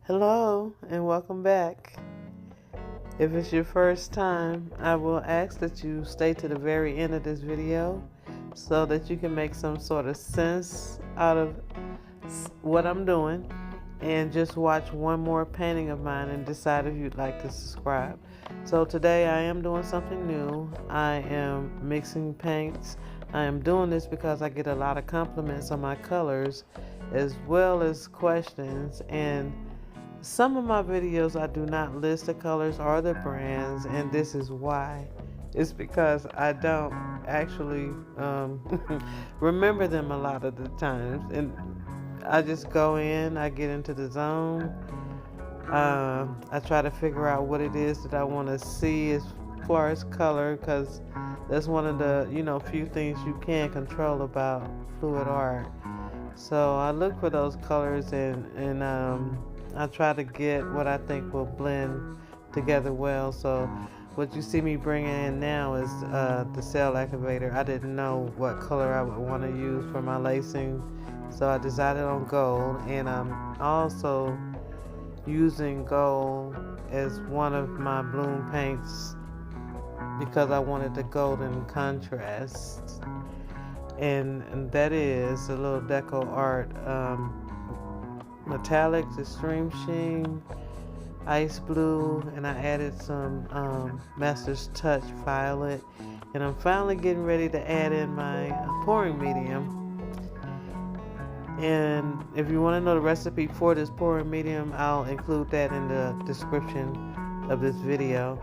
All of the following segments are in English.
Hello and welcome back. If it's your first time, I will ask that you stay to the very end of this video so that you can make some sort of sense out of what I'm doing, and just watch one more painting of mine and decide if you'd like to subscribe. So today I am doing something new. I am mixing paints. I am doing this because I get a lot of compliments on my colors as well as questions, and some of my videos I do not list the colors or the brands, and this is why. It's because I don't actually remember them a lot of the times, and I just go in, I get into the zone. I try to figure out what it is that I want to see as far as color, because that's one of the few things you can control about fluid art. So I look for those colors, and I try to get what I think will blend together well. So what you see me bringing in now is the cell activator. I didn't know what color I would want to use for my lacing, so I decided on gold, and I'm also using gold as one of my bloom paints because I wanted the golden contrast. And that is a little deco art, metallics, extreme sheen, ice blue, and I added some master's touch violet, and I'm finally getting ready to add in my pouring medium. And if you want to know the recipe for this pouring medium, I'll include that in the description of this video.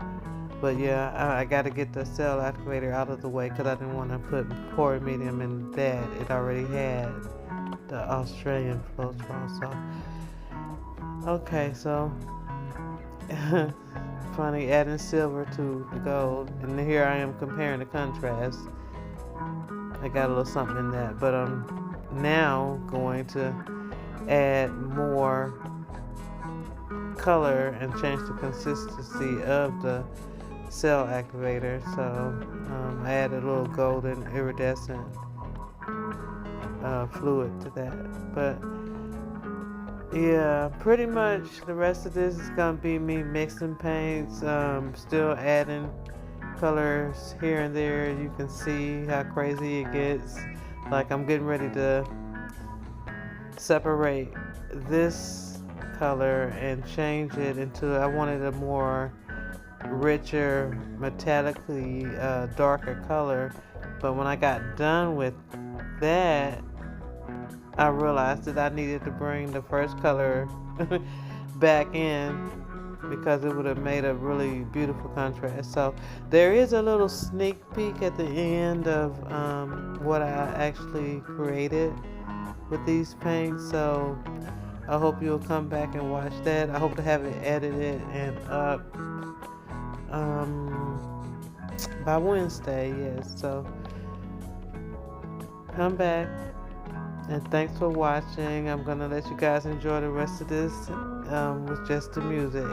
But yeah, I got to get the cell activator out of the way because I didn't want to put pouring medium in that. It already had the Australian Floetrol. So, okay, so funny adding silver to the gold, and here I am comparing the contrast. I got a little something in that, but I'm now going to add more color and change the consistency of the cell activator. So I added a little golden iridescent fluid to that. But yeah, pretty much the rest of this is gonna be me mixing paints, still adding colors here and there. You can see how crazy it gets. Like, I'm getting ready to separate this color and change it into, I wanted a more richer, metallically darker color. But when I got done with that, I realized that I needed to bring the first color back in because it would have made a really beautiful contrast. So there is a little sneak peek at the end of what I actually created with these paints. So I hope you'll come back and watch that. I hope to have it edited and up by Wednesday. Yes, so come back, and thanks for watching. I'm gonna let you guys enjoy the rest of this with just the music.